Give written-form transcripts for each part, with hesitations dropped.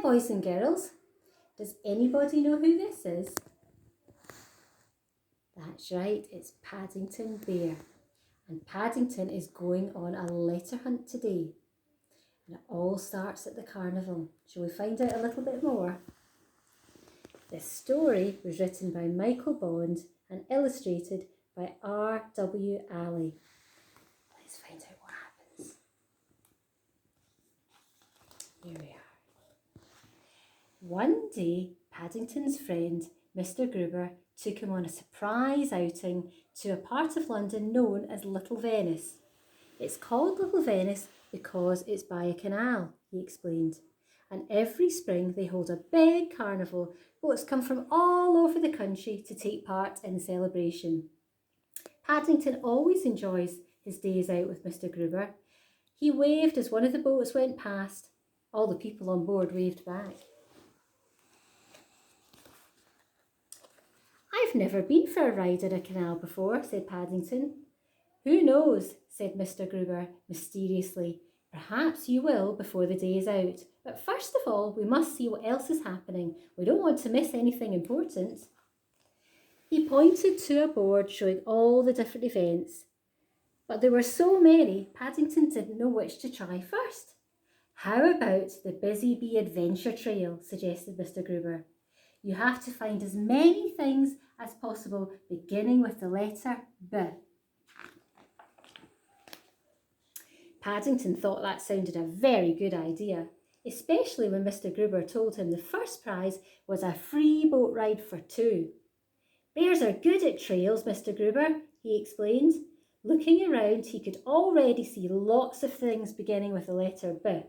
boys and girls. Does anybody know who this is? That's right, it's Paddington Bear. And Paddington is going on a letter hunt today. And it all starts at the Carnival. Shall we find out a little bit more? This story was written by Michael Bond and illustrated by R.W. Alley. Let's find out what happens. Here we are. One day, Paddington's friend, Mr. Gruber, took him on a surprise outing to a part of London known as Little Venice. It's called Little Venice because it's by a canal, he explained. And every spring they hold a big carnival. Boats come from all over the country to take part in the celebration. Paddington always enjoys his days out with Mr. Gruber. He waved as one of the boats went past. All the people on board waved back. I've never been for a ride in a canal before, said Paddington. Who knows, said Mr. Gruber mysteriously. Perhaps you will before the day is out. But first of all, we must see what else is happening. We don't want to miss anything important. He pointed to a board showing all the different events. But there were so many, Paddington didn't know which to try first. How about the Busy Bee Adventure Trail, suggested Mr. Gruber. You have to find as many things as possible, beginning with the letter B. Paddington thought that sounded a very good idea, especially when Mr. Gruber told him the first prize was a free boat ride for two. Bears are good at trails, Mr. Gruber, he explained. Looking around, he could already see lots of things beginning with the letter B.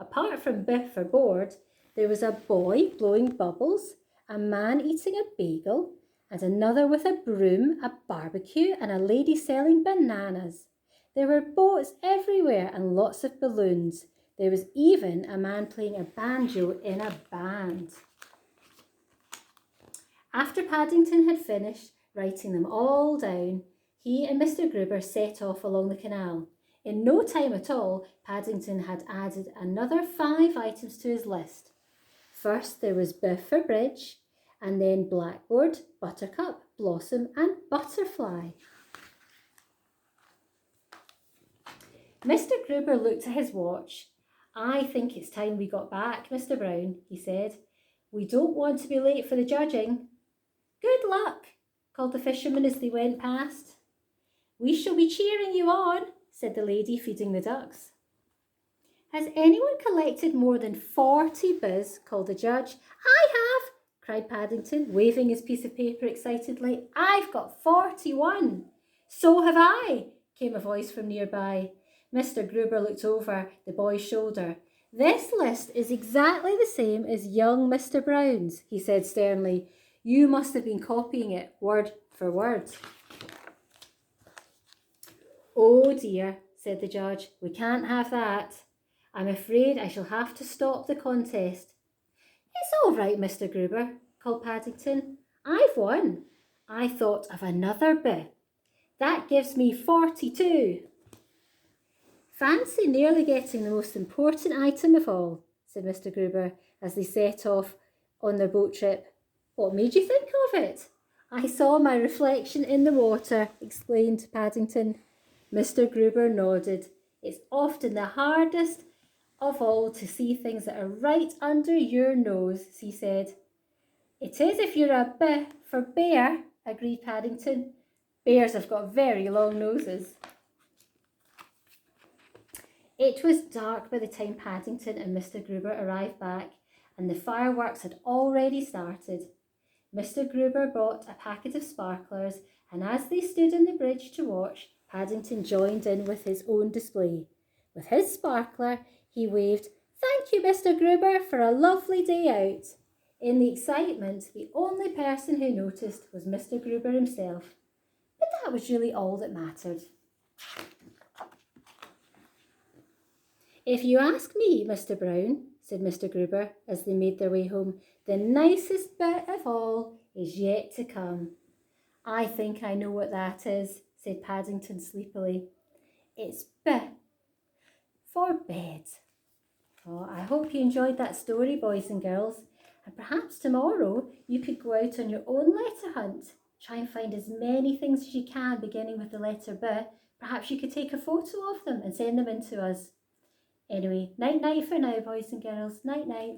Apart from B for board, there was a boy blowing bubbles, a man eating a bagel, and another with a broom, a barbecue, and a lady selling bananas. There were boats everywhere and lots of balloons. There was even a man playing a banjo in a band. After Paddington had finished writing them all down, he and Mr. Gruber set off along the canal. In no time at all, Paddington had added another 5 items to his list. First, there was B for bridge, and then blackboard, buttercup, blossom, and butterfly. Mr. Gruber looked at his watch. I think it's time we got back, Mr. Brown, he said. We don't want to be late for the judging. Good luck, called the fisherman as they went past. We shall be cheering you on, said the lady feeding the ducks. Has anyone collected more than 40 Bs, called the judge. I have, cried Paddington, waving his piece of paper excitedly. I've got 41. So have I, came a voice from nearby. Mr. Gruber looked over the boy's shoulder. This list is exactly the same as young Mr. Brown's, he said sternly. You must have been copying it word for word. Oh dear, said the judge, we can't have that. I'm afraid I shall have to stop the contest. It's all right, Mr. Gruber, called Paddington. I've won. I thought of another bit. That gives me 42. Fancy nearly getting the most important item of all, said Mr. Gruber as they set off on their boat trip. What made you think of it? I saw my reflection in the water, explained Paddington. Mr. Gruber nodded. It's often the hardest of all to see things that are right under your nose, he said. It is if you're a B for bear, agreed Paddington. Bears have got very long noses. It was dark by the time Paddington and Mr. Gruber arrived back, and the fireworks had already started. Mr. Gruber brought a packet of sparklers, and as they stood on the bridge to watch, Paddington joined in with his own display. With his sparkler, he waved, Thank you, Mr. Gruber, for a lovely day out. In the excitement, the only person who noticed was Mr. Gruber himself. But that was really all that mattered. If you ask me, Mr. Brown, said Mr. Gruber as they made their way home, the nicest bit of all is yet to come. I think I know what that is, said Paddington sleepily. It's B for bed. Oh, I hope you enjoyed that story, boys and girls. And perhaps tomorrow you could go out on your own letter hunt. Try and find as many things as you can beginning with the letter B. Perhaps you could take a photo of them and send them in to us. Anyway, night night for now, boys and girls. Night night.